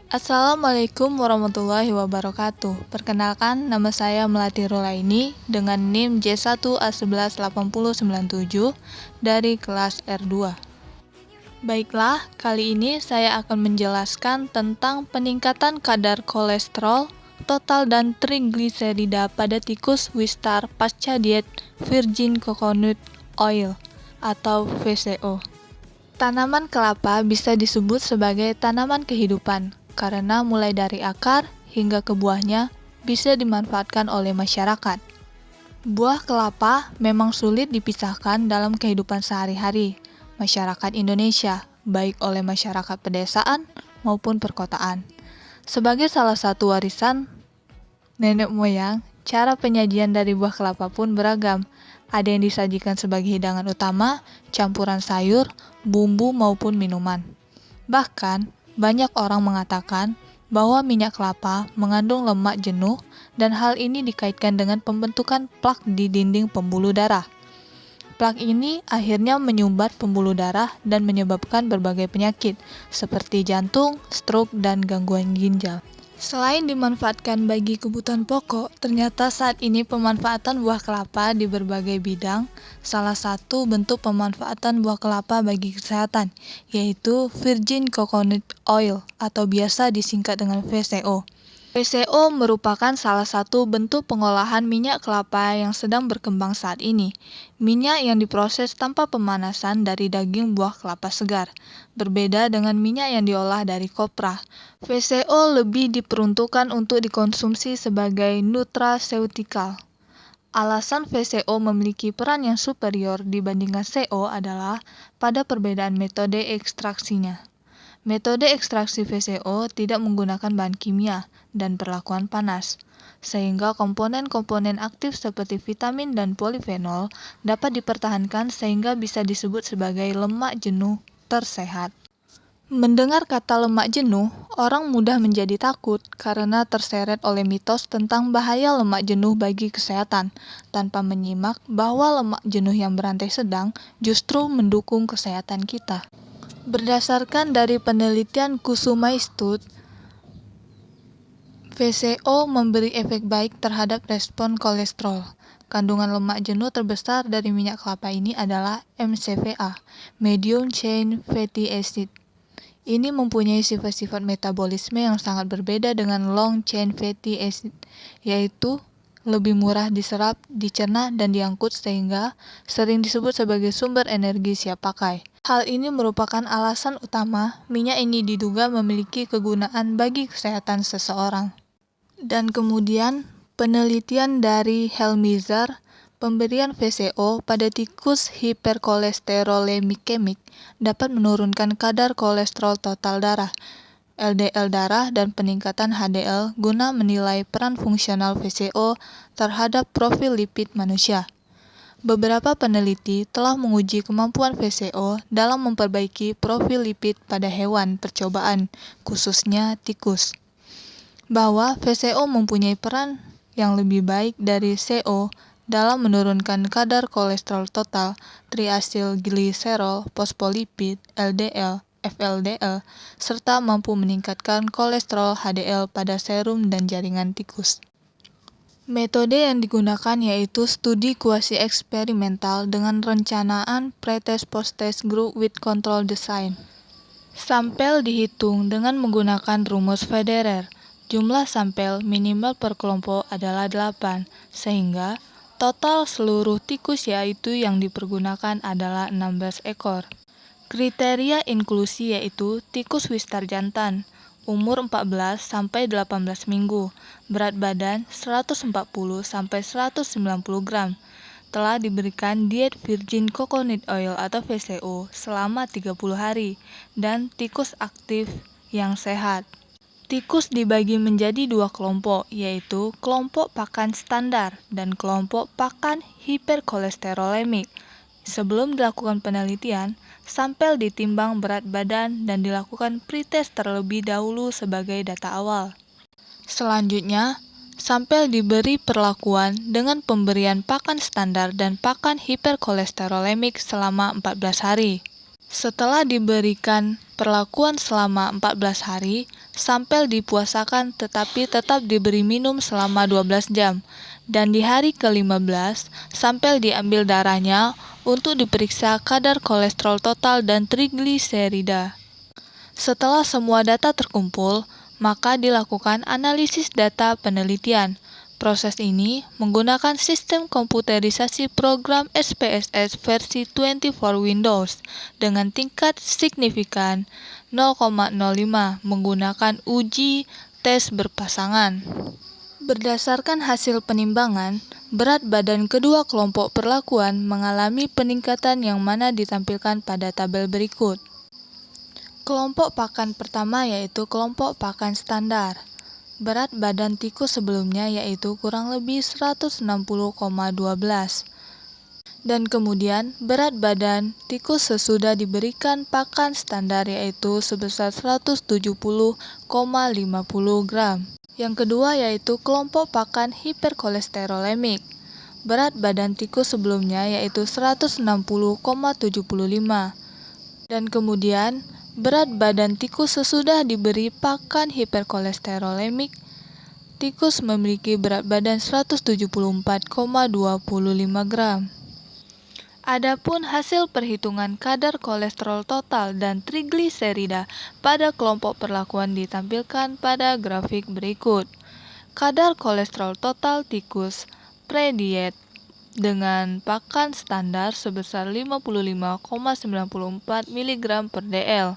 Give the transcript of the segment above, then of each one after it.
Assalamualaikum warahmatullahi wabarakatuh. Perkenalkan, nama saya Melati Rulaini dengan NIM J1A118097 dari kelas R2. Baiklah, kali ini saya akan menjelaskan tentang peningkatan kadar kolesterol total dan trigliserida pada tikus Wistar pasca diet Virgin Coconut Oil atau VCO. Tanaman kelapa bisa disebut sebagai tanaman kehidupan karena mulai dari akar hingga ke buahnya bisa dimanfaatkan oleh masyarakat. Buah kelapa memang sulit dipisahkan dalam kehidupan sehari-hari masyarakat Indonesia, baik oleh masyarakat pedesaan maupun perkotaan. Sebagai salah satu warisan nenek moyang, cara penyajian dari buah kelapa pun beragam. Ada yang disajikan sebagai hidangan utama, campuran sayur, bumbu maupun minuman. Bahkan, banyak orang mengatakan bahwa minyak kelapa mengandung lemak jenuh dan hal ini dikaitkan dengan pembentukan plak di dinding pembuluh darah. Plak ini akhirnya menyumbat pembuluh darah dan menyebabkan berbagai penyakit seperti jantung, stroke, dan gangguan ginjal. Selain dimanfaatkan bagi kebutuhan pokok, ternyata saat ini pemanfaatan buah kelapa di berbagai bidang. Salah satu bentuk pemanfaatan buah kelapa bagi kesehatan, yaitu Virgin Coconut Oil atau biasa disingkat dengan VCO. VCO merupakan salah satu bentuk pengolahan minyak kelapa yang sedang berkembang saat ini. Minyak yang diproses tanpa pemanasan dari daging buah kelapa segar, berbeda dengan minyak yang diolah dari kopra. VCO lebih diperuntukkan untuk dikonsumsi sebagai nutraceutikal. Alasan VCO memiliki peran yang superior dibandingkan CO adalah pada perbedaan metode ekstraksinya. Metode ekstraksi VCO tidak menggunakan bahan kimia dan perlakuan panas, sehingga komponen-komponen aktif seperti vitamin dan polifenol dapat dipertahankan sehingga bisa disebut sebagai lemak jenuh tersehat. Mendengar kata lemak jenuh, orang mudah menjadi takut karena terseret oleh mitos tentang bahaya lemak jenuh bagi kesehatan, tanpa menyimak bahwa lemak jenuh yang berantai sedang justru mendukung kesehatan kita. Berdasarkan dari penelitian Kusuma Institute, VCO memberi efek baik terhadap respon kolesterol. Kandungan lemak jenuh terbesar dari minyak kelapa ini adalah MCFA, Medium Chain Fatty Acid. Ini mempunyai sifat-sifat metabolisme yang sangat berbeda dengan Long Chain Fatty Acid, yaitu lebih murah diserap, dicerna, dan diangkut sehingga sering disebut sebagai sumber energi siap pakai. Hal ini merupakan alasan utama minyak ini diduga memiliki kegunaan bagi kesehatan seseorang. Dan kemudian, penelitian dari Helmizer, pemberian VCO pada tikus hiperkolesterolemikemik dapat menurunkan kadar kolesterol total darah, LDL darah, dan peningkatan HDL guna menilai peran fungsional VCO terhadap profil lipid manusia. Beberapa peneliti telah menguji kemampuan VCO dalam memperbaiki profil lipid pada hewan percobaan, khususnya tikus. Bahwa VCO mempunyai peran yang lebih baik dari CO dalam menurunkan kadar kolesterol total, triacylglycerol, fosfolipid, LDL, FLDL, serta mampu meningkatkan kolesterol HDL pada serum dan jaringan tikus. Metode yang digunakan yaitu studi kuasi eksperimental dengan rencanaan pretest post-test group with control design. Sampel dihitung dengan menggunakan rumus Federer. Jumlah sampel minimal per kelompok adalah 8, sehingga total seluruh tikus yaitu yang dipergunakan adalah 16 ekor. Kriteria inklusi yaitu tikus Wistar jantan, umur 14 sampai 18 minggu, berat badan 140 sampai 190 gram, telah diberikan diet Virgin Coconut Oil atau VCO selama 30 hari, dan tikus aktif yang sehat. Tikus dibagi menjadi dua kelompok, yaitu kelompok pakan standar dan kelompok pakan hiperkolesterolemik. Sebelum dilakukan penelitian, sampel ditimbang berat badan dan dilakukan pretest terlebih dahulu sebagai data awal. Selanjutnya, sampel diberi perlakuan dengan pemberian pakan standar dan pakan hiperkolesterolemik selama 14 hari. Setelah diberikan perlakuan selama 14 hari, sampel dipuasakan tetapi tetap diberi minum selama 12 jam. Dan di hari ke-15, sampel diambil darahnya untuk diperiksa kadar kolesterol total dan trigliserida. Setelah semua data terkumpul, maka dilakukan analisis data penelitian. Proses ini menggunakan sistem komputerisasi program SPSS versi 24 Windows dengan tingkat signifikan 0,05 menggunakan uji tes berpasangan. Berdasarkan hasil penimbangan, berat badan kedua kelompok perlakuan mengalami peningkatan yang mana ditampilkan pada tabel berikut. Kelompok pakan pertama yaitu kelompok pakan standar. Berat badan tikus sebelumnya yaitu kurang lebih 160,12. Dan kemudian berat badan tikus sesudah diberikan pakan standar yaitu sebesar 170,50 gram. Yang kedua yaitu kelompok pakan hiperkolesterolemik. Berat badan tikus sebelumnya yaitu 160,75. Dan kemudian berat badan tikus sesudah diberi pakan hiperkolesterolemik, tikus memiliki berat badan 174,25 gram. Adapun hasil perhitungan kadar kolesterol total dan trigliserida pada kelompok perlakuan ditampilkan pada grafik berikut. Kadar kolesterol total tikus pre-diet dengan pakan standar sebesar 55,94 mg per dl.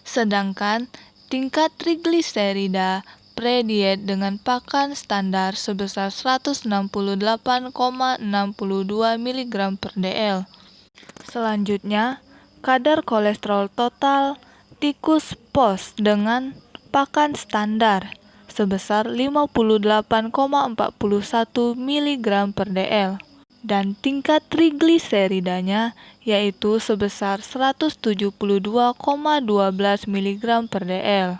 Sedangkan tingkat trigliserida pre-diet dengan pakan standar sebesar 168,62 mg per dl. Selanjutnya, kadar kolesterol total tikus post dengan pakan standar sebesar 58,41 mg per dl. Dan tingkat trigliseridanya yaitu sebesar 172,12 mg per dl.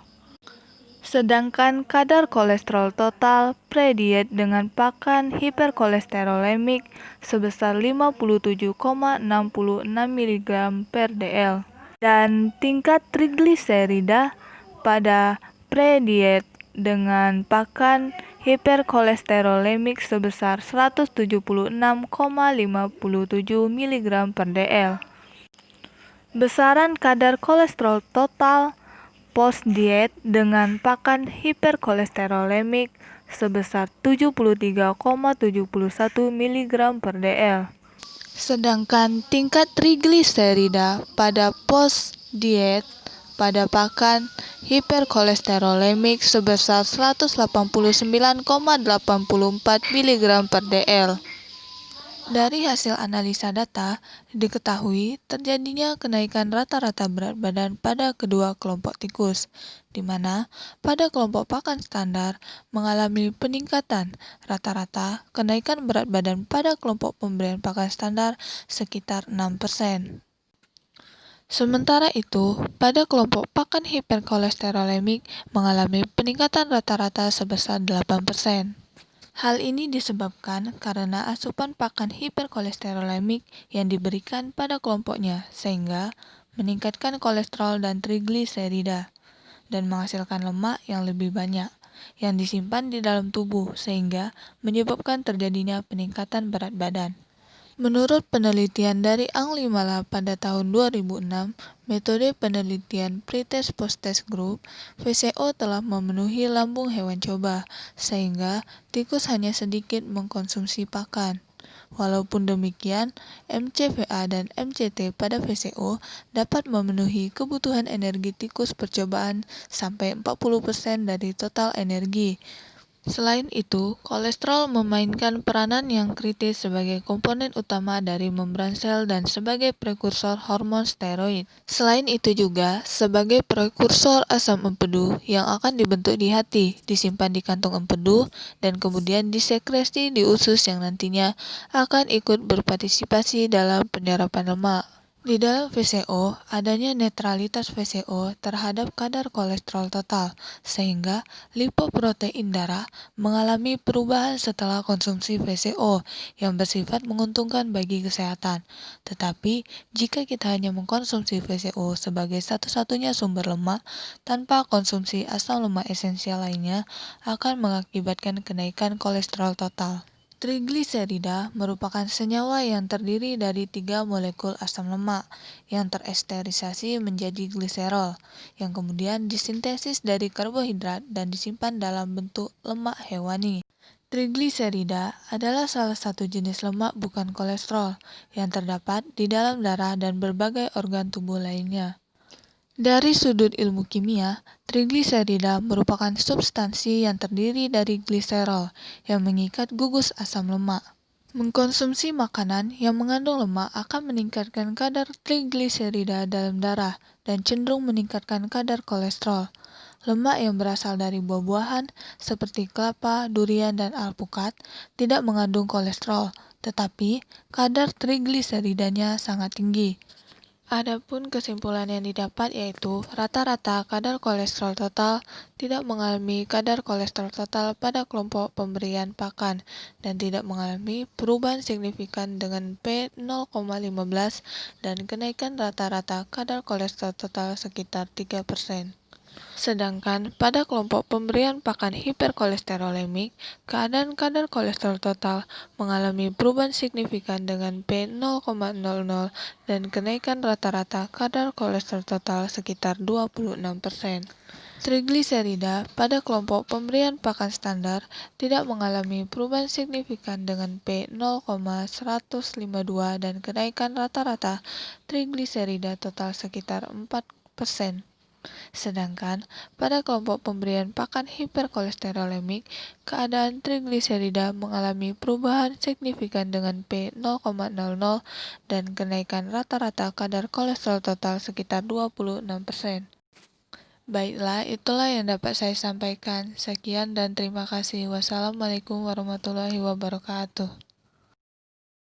Sedangkan kadar kolesterol total pre-diet dengan pakan hiperkolesterolemik sebesar 57,66 mg per dl. Dan tingkat trigliserida pada pre-diet dengan pakan hiperkolesterolemik sebesar 176,57 mg per dl. Besaran kadar kolesterol total post-diet dengan pakan hiperkolesterolemik sebesar 73,71 mg per dl. Sedangkan tingkat trigliserida pada post-diet pada pakan hiperkolesterolemik sebesar 189,84 mg per dl. Dari hasil analisa data, diketahui terjadinya kenaikan rata-rata berat badan pada kedua kelompok tikus, di mana pada kelompok pakan standar mengalami peningkatan rata-rata kenaikan berat badan pada kelompok pemberian pakan standar sekitar 6%. Sementara itu, pada kelompok pakan hiperkolesterolemik mengalami peningkatan rata-rata sebesar 8%. Hal ini disebabkan karena asupan pakan hiperkolesterolemik yang diberikan pada kelompoknya sehingga meningkatkan kolesterol dan trigliserida dan menghasilkan lemak yang lebih banyak yang disimpan di dalam tubuh sehingga menyebabkan terjadinya peningkatan berat badan. Menurut penelitian dari Ang Limala pada tahun 2006, metode penelitian pretest post-test group, VCO telah memenuhi lambung hewan coba, sehingga tikus hanya sedikit mengkonsumsi pakan. Walaupun demikian, MCVA dan MCT pada VCO dapat memenuhi kebutuhan energi tikus percobaan sampai 40% dari total energi. Selain itu, kolesterol memainkan peranan yang kritis sebagai komponen utama dari membran sel dan sebagai prekursor hormon steroid. Selain itu juga sebagai prekursor asam empedu yang akan dibentuk di hati, disimpan di kantung empedu, dan kemudian disekresi di usus yang nantinya akan ikut berpartisipasi dalam penyerapan lemak. Di dalam VCO, adanya netralitas VCO terhadap kadar kolesterol total, sehingga lipoprotein darah mengalami perubahan setelah konsumsi VCO yang bersifat menguntungkan bagi kesehatan. Tetapi, jika kita hanya mengkonsumsi VCO sebagai satu-satunya sumber lemak, tanpa konsumsi asam lemak esensial lainnya, akan mengakibatkan kenaikan kolesterol total. Trigliserida merupakan senyawa yang terdiri dari 3 molekul asam lemak yang teresterisasi menjadi gliserol, yang kemudian disintesis dari karbohidrat dan disimpan dalam bentuk lemak hewani. Trigliserida adalah salah satu jenis lemak bukan kolesterol yang terdapat di dalam darah dan berbagai organ tubuh lainnya. Dari sudut ilmu kimia, trigliserida merupakan substansi yang terdiri dari gliserol yang mengikat gugus asam lemak. Mengkonsumsi makanan yang mengandung lemak akan meningkatkan kadar trigliserida dalam darah dan cenderung meningkatkan kadar kolesterol. Lemak yang berasal dari buah-buahan seperti kelapa, durian, dan alpukat tidak mengandung kolesterol, tetapi kadar trigliseridanya sangat tinggi. Adapun kesimpulan yang didapat yaitu rata-rata kadar kolesterol total tidak mengalami kadar kolesterol total pada kelompok pemberian pakan dan tidak mengalami perubahan signifikan dengan P0,15 dan kenaikan rata-rata kadar kolesterol total sekitar 3%. Sedangkan pada kelompok pemberian pakan hiperkolesterolemik, keadaan kadar kolesterol total mengalami perubahan signifikan dengan P0,00 dan kenaikan rata-rata kadar kolesterol total sekitar 26%. Trigliserida pada kelompok pemberian pakan standar tidak mengalami perubahan signifikan dengan P0,152 dan kenaikan rata-rata trigliserida total sekitar 4%. Sedangkan pada kelompok pemberian pakan hiperkolesterolemik, keadaan trigliserida mengalami perubahan signifikan dengan P0,00 dan kenaikan rata-rata kadar kolesterol total sekitar 26%. Baiklah, itulah yang dapat saya sampaikan. Sekian dan terima kasih. Wassalamualaikum warahmatullahi wabarakatuh.